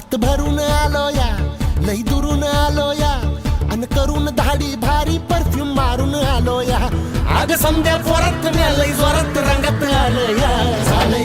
हात भरून आलो या, लई दुरून आलो या, अन करून धाडी भारी परफ्यूम मारून आलो या. अग समद्या पोरात लई जोरात रंगात आलो या. झालंय